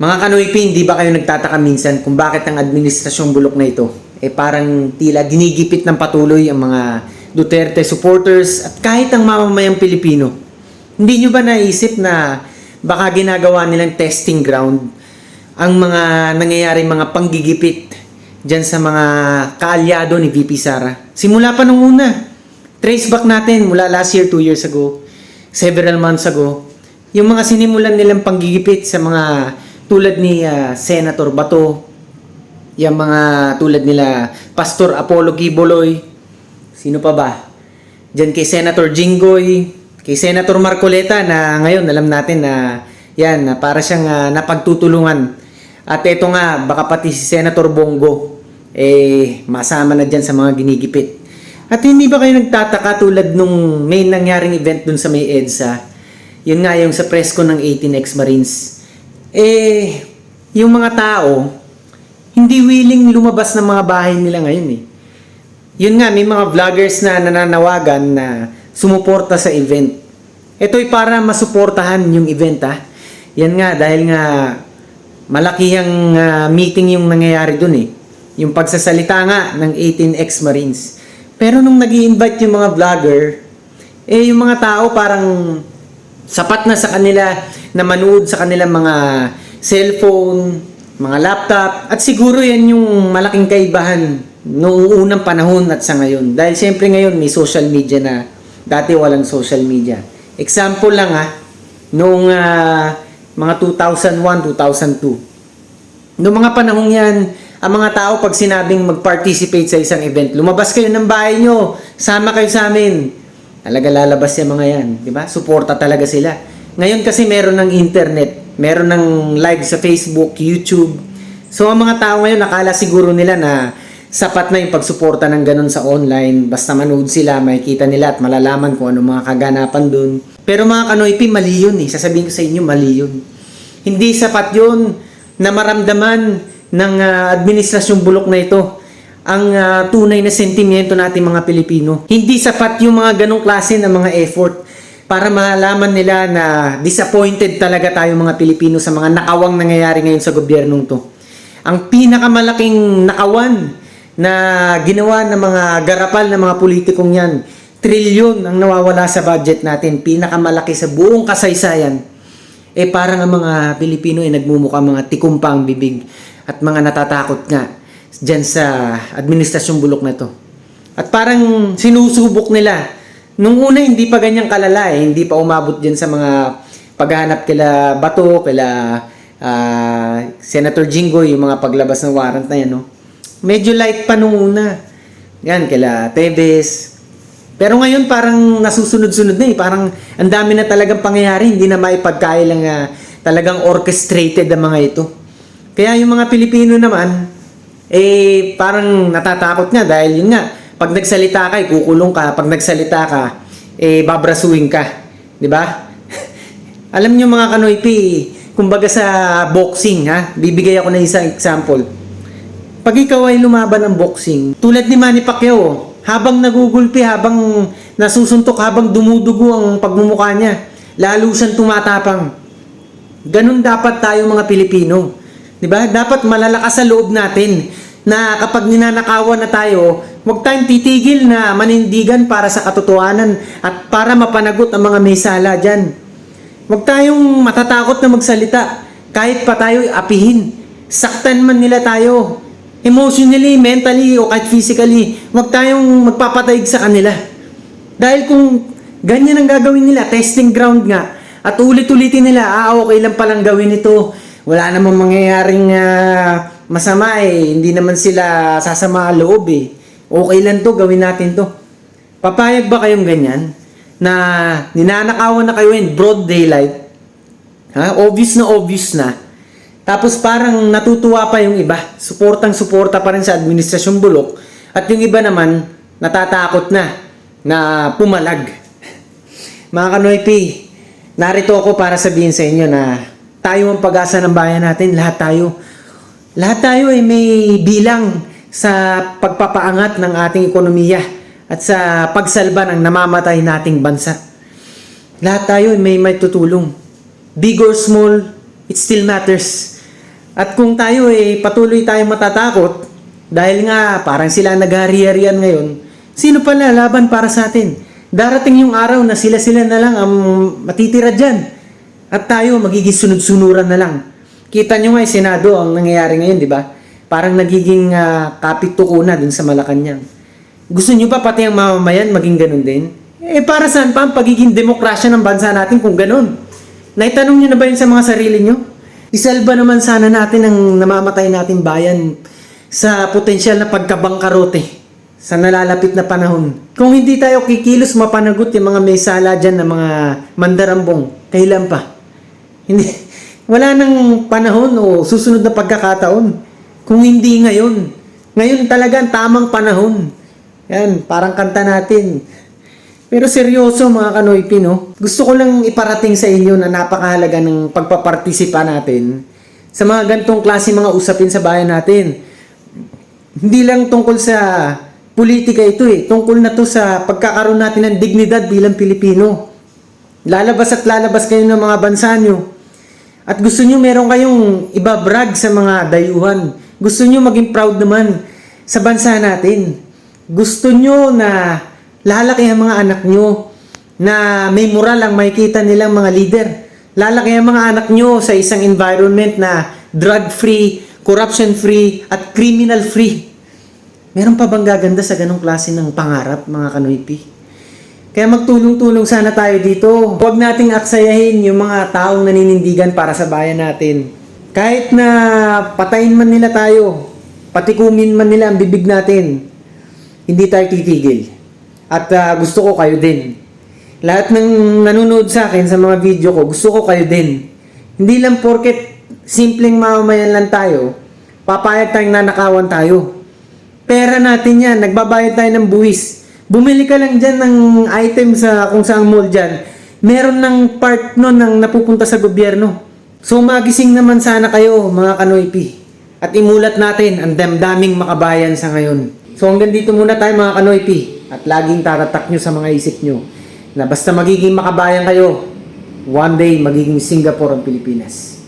Mga Kanoypi, hindi ba kayo nagtataka minsan kung bakit ang administrasyong bulok na ito parang tila ginigipit ng patuloy ang mga Duterte supporters at kahit ang mamamayang Pilipino? Hindi nyo ba naisip na baka ginagawa nilang testing ground ang mga nangyayari mga panggigipit dyan sa mga kaalyado ni VP Sara? Simula pa nung una, trace back natin mula last year, 2 years ago, several months ago, yung mga sinimulan nilang panggigipit sa mga tulad ni Senator Bato, yung mga tulad nila Pastor Apollo Quiboloy, sino pa ba? Diyan kay Senator Jinggoy, kay Senator Marcoleta na ngayon alam natin na yan, na para siyang napagtutulungan. At ito nga, baka pati si Senator Bongo masama na diyan sa mga ginigipit. At hindi ba kayo nagtataka tulad nung may nangyaring event dun sa may EDSA? Yun nga yung sa presko ng 18 ex-Marines. Yung mga tao, hindi willing lumabas ng mga bahay nila ngayon Yun nga, may mga vloggers na nananawagan na sumuporta sa event. Ito'y para masuportahan yung event Yan nga, dahil nga malakihang meeting yung nangyayari dun Yung pagsasalita nga ng 18 ex-Marines. Pero nung nag-i-invite yung mga vlogger, yung mga tao parang sapat na sa kanila na manood sa kanilang mga cellphone, mga laptop, at siguro yan yung malaking kaibahan noong unang panahon at sa ngayon. Dahil siyempre ngayon may social media na, dati walang social media. Example lang noong mga 2001, 2002. Noong mga panahon yan, ang mga tao pag sinabing mag-participate sa isang event, lumabas kayo ng bahay nyo, sama kayo sa amin. Talaga lalabas yung mga yan, di ba? Suporta talaga sila. Ngayon kasi meron ng internet, meron ng live sa Facebook, YouTube. So ang mga tao ngayon nakala siguro nila na sapat na yung pagsuporta ng ganun sa online. Basta manood sila, makikita nila at malalaman kung ano mga kaganapan dun. Pero mga Kanoypi, mali yun Sasabihin ko sa inyo, mali yun. Hindi sapat yun na maramdaman ng administrasyong bulok na ito ang tunay na sentimiento natin mga Pilipino. Hindi sapat yung mga ganong klase ng mga effort para malaman nila na disappointed talaga tayo mga Pilipino sa mga nakawang nangyayari ngayon sa gobyernong to. Ang pinakamalaking nakawan na ginawa ng mga garapal ng mga politikong yan, trilyon ang nawawala sa budget natin, pinakamalaki sa buong kasaysayan. Parang ang mga Pilipino nagmumukha mga tikumpa ang bibig at mga natatakot nga dyan sa administrasyong bulok na to. At parang sinusubok nila. Nung una hindi pa ganyang kalala hindi pa umabot dyan sa mga paghahanap kila Bato, kila Senator Jinggoy, yung mga paglabas ng warrant na yan, Medyo light pa nung una. Yan, kila Tevez. Pero ngayon parang nasusunod-sunod na parang ang dami na talagang pangyayari, hindi na maipagkailang talagang orchestrated ang mga ito. Kaya yung mga Pilipino naman, parang natatakot nga dahil yun nga, pag nagsalita ka, kukulong ka. Pag nagsalita ka, babrasuin ka. Di ba? Alam niyo mga Kanoypi, kumbaga sa boxing, bibigay ako ng isang example. Pag ikaw ay lumaban ng boxing, tulad ni Manny Pacquiao, habang nagugulpi, habang nasusuntok, habang dumudugo ang pagmumukha niya, lalo siyang tumatapang. Ganun dapat tayo mga Pilipino. Diba? Dapat malalakas sa loob natin na kapag ninanakawan na tayo, huwag tayong titigil na manindigan para sa katotohanan at para mapanagot ang mga may sala dyan. Huwag tayong matatakot na magsalita kahit pa tayo apihin. Saktan man nila tayo. Emotionally, mentally, o kahit physically, huwag tayong magpapataig sa kanila. Dahil kung ganyan ang gagawin nila, testing ground nga, at ulit-ulitin nila, okay lang palang gawin ito, wala namang mangyayaring masama hindi naman sila sasama loob okay lang to, gawin natin to. Papayag ba kayong ganyan? Na ninanakawan na kayo in broad daylight, obvious na, tapos parang natutuwa pa yung iba, suporta pa rin sa administrasyong bulok, at yung iba naman natatakot na pumalag. Mga Kanoypi, narito ako para sabihin sa inyo na tayo ang pag-asa ng bayan natin, lahat tayo ay may bilang sa pagpapaangat ng ating ekonomiya at sa pagsalba ng namamatay nating bansa. Lahat tayo ay may tutulong. Big or small, it still matters. At kung tayo patuloy tayong matatakot, dahil nga parang sila naghari-harian ngayon, sino pa lalaban para sa atin? Darating yung araw na sila-sila na lang ang matitira dyan. At tayo magiging sunod-sunuran na lang. Kita nyo nga yung Senado ang nangyayari ngayon, di ba? Parang nagiging kapit-tukuna dun sa Malacanang. Gusto nyo pa pati ang mamamayan maging ganun din? Para saan pa ang pagiging demokrasya ng bansa natin kung ganun? Naitanong nyo na ba yun sa mga sarili nyo? Isalba naman sana natin ang namamatay natin bayan sa potensyal na pagkabangkarote sa nalalapit na panahon. Kung hindi tayo kikilos mapanagot yung mga may sala dyan na mga mandarambong, kailan pa? Hindi, wala nang panahon o susunod na pagkakataon. Kung hindi ngayon. Ngayon talaga ang tamang panahon. Yan, parang kanta natin. Pero seryoso mga Kanoypi, no? Gusto ko lang iparating sa inyo na napakahalaga ng pagpapartisipa natin sa mga gantong klase mga usapin sa bayan natin. Hindi lang tungkol sa politika ito Tungkol na to sa pagkakaroon natin ng dignidad bilang Pilipino. Lalabas at lalabas kayo ng mga bansa nyo. At gusto nyo meron kayong ibabrag sa mga dayuhan. Gusto nyo maging proud naman sa bansa natin. Gusto nyo na lalaki ang mga anak nyo na may moral ang makikita nilang mga leader. Lalaki ang mga anak nyo sa isang environment na drug-free, corruption-free, at criminal-free. Meron pa bang gaganda sa ganong klase ng pangarap, mga Kanoypi? Kaya magtulong-tulong sana tayo dito. Huwag nating aksayahin yung mga taong naninindigan para sa bayan natin. Kahit na patayin man nila tayo, patikumin man nila ang bibig natin, hindi tayo titigil. At gusto ko kayo din. Lahat ng nanonood sa akin sa mga video ko, gusto ko kayo din. Hindi lang porket simpleng mamamayan lang tayo, papayag tayong nanakawan tayo. Pera natin yan, nagbabayad tayo ng buwis. Bumili ka lang dyan ng item sa kung saang mall dyan. Meron ng part nun ng napupunta sa gobyerno. So magising naman sana kayo mga Kanoypi. At imulat natin ang damdaming makabayan sa ngayon. So hanggang dito muna tayo mga Kanoypi. At laging tatatak nyo sa mga isip nyo na basta magiging makabayan kayo, one day magiging Singapore ang Pilipinas.